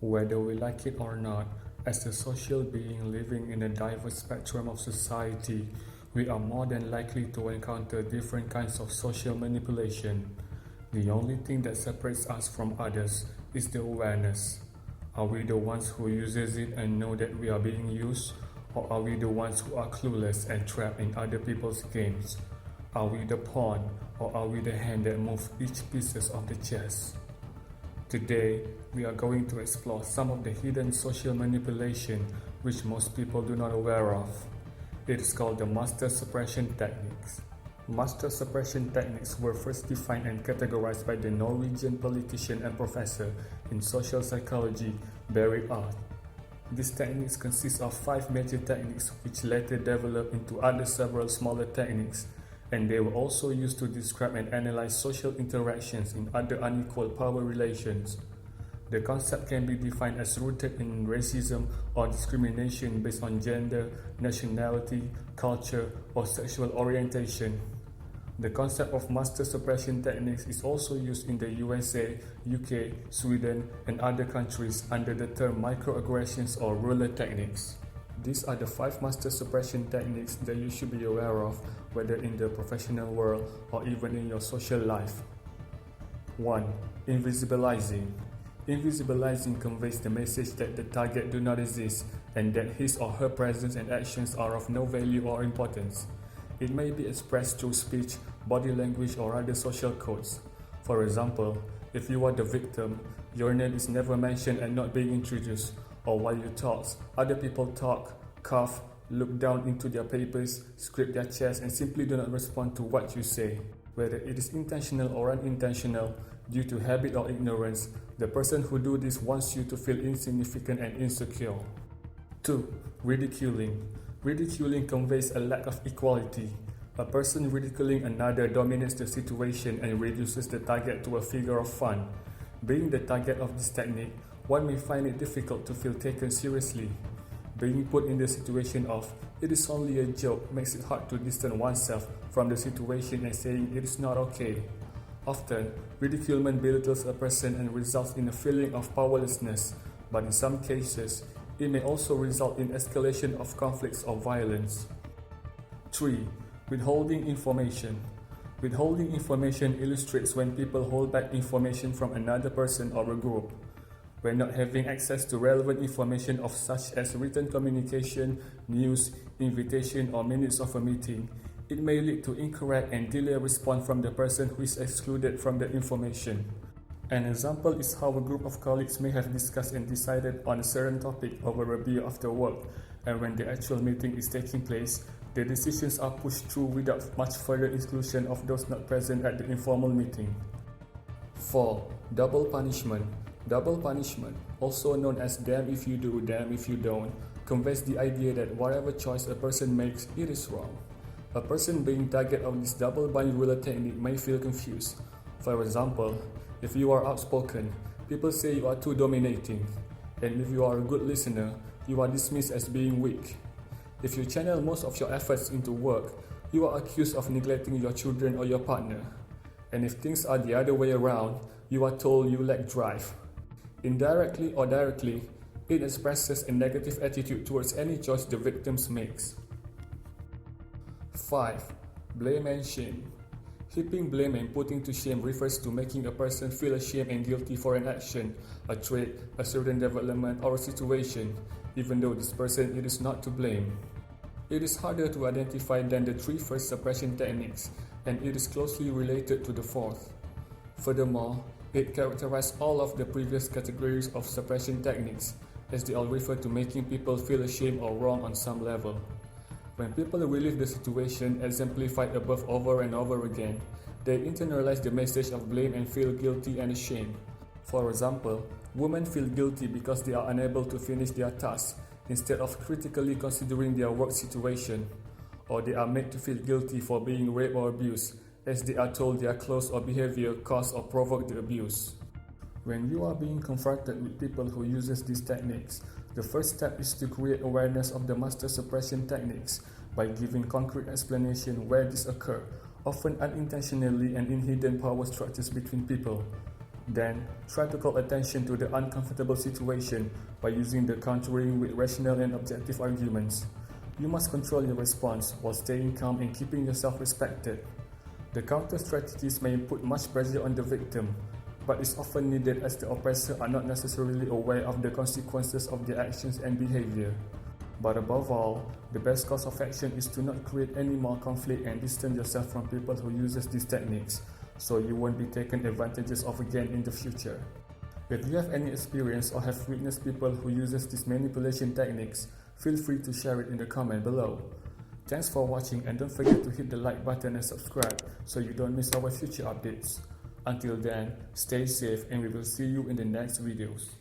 Whether we like it or not, as a social being living in a diverse spectrum of society, we are more than likely to encounter different kinds of social manipulation. The only thing that separates us from others is the awareness. Are we the ones who uses it and know that we are being used, or are we the ones who are clueless and trapped in other people's games? Are we the pawn, or are we the hand that moves each pieces of the chess? Today, we are going to explore some of the hidden social manipulation which most people do not aware of. It is called the Master Suppression techniques. Master Suppression techniques were first defined and categorized by the Norwegian politician and professor in social psychology, Berit Aas. These techniques consist of 5 major techniques which later developed into other several smaller techniques, and they were also used to describe and analyze social interactions in other unequal power relations. The concept can be defined as rooted in racism or discrimination based on gender, nationality, culture, or sexual orientation. The concept of master suppression techniques is also used in the USA, UK, Sweden, and other countries under the term microaggressions or ruler techniques. These are the 5 master suppression techniques that you should be aware of, whether in the professional world or even in your social life. 1. Invisibilizing. Invisibilizing conveys the message that the target do not exist and that his or her presence and actions are of no value or importance. It may be expressed through speech, body language, or other social codes. For example, if you are the victim, your name is never mentioned and not being introduced, or while you talk, other people talk, cough, look down into their papers, scrape their chest, and simply do not respond to what you say. Whether it is intentional or unintentional, due to habit or ignorance, the person who do this wants you to feel insignificant and insecure. 2. Ridiculing. Ridiculing conveys a lack of equality. A person ridiculing another dominates the situation and reduces the target to a figure of fun. Being the target of this technique, one may find it difficult to feel taken seriously. Being put in the situation of "it is only a joke" makes it hard to distance oneself from the situation and saying it is not okay. Often, ridiculement belittles a person and results in a feeling of powerlessness, but in some cases, it may also result in escalation of conflicts or violence. 3. Withholding information. Withholding information illustrates when people hold back information from another person or a group. When not having access to relevant information of such as written communication, news, invitation, or minutes of a meeting, it may lead to incorrect and delayed response from the person who is excluded from the information. An example is how a group of colleagues may have discussed and decided on a certain topic over a beer after work, and when the actual meeting is taking place, the decisions are pushed through without much further inclusion of those not present at the informal meeting. 4. Double punishment. Double punishment, also known as damn if you do, damn if you don't, conveys the idea that whatever choice a person makes, it is wrong. A person being target of this double bind ruler technique may feel confused. For example, if you are outspoken, people say you are too dominating, and if you are a good listener, you are dismissed as being weak. If you channel most of your efforts into work, you are accused of neglecting your children or your partner. And if things are the other way around, you are told you lack drive. Indirectly or directly, it expresses a negative attitude towards any choice the victims makes. 5. Blame and shame. Heaping blame and putting to shame refers to making a person feel ashamed and guilty for an action, a trait, a certain development, or a situation, even though this person it is not to blame. It is harder to identify than the 3 first suppression techniques, and it is closely related to the 4th. Furthermore, it characterizes all of the previous categories of suppression techniques, as they all refer to making people feel ashamed or wrong on some level. When people relive the situation exemplified above over and over again, they internalize the message of blame and feel guilty and ashamed. For example, women feel guilty because they are unable to finish their tasks instead of critically considering their work situation, or they are made to feel guilty for being raped or abused, as they are told their clothes or behavior caused or provoked the abuse. When you are being confronted with people who uses these techniques, the first step is to create awareness of the master suppression techniques by giving concrete explanation where this occur, often unintentionally and in hidden power structures between people. Then, try to call attention to the uncomfortable situation by using the countering with rational and objective arguments. You must control your response while staying calm and keeping yourself respected. The counter strategies may put much pressure on the victim, but is often needed as the oppressor are not necessarily aware of the consequences of their actions and behavior. But above all, the best course of action is to not create any more conflict and distance yourself from people who use these techniques, so you won't be taken advantages of again in the future. If you have any experience or have witnessed people who use these manipulation techniques, feel free to share it in the comment below. Thanks for watching, and don't forget to hit the like button and subscribe so you don't miss our future updates. Until then, stay safe and we will see you in the next videos.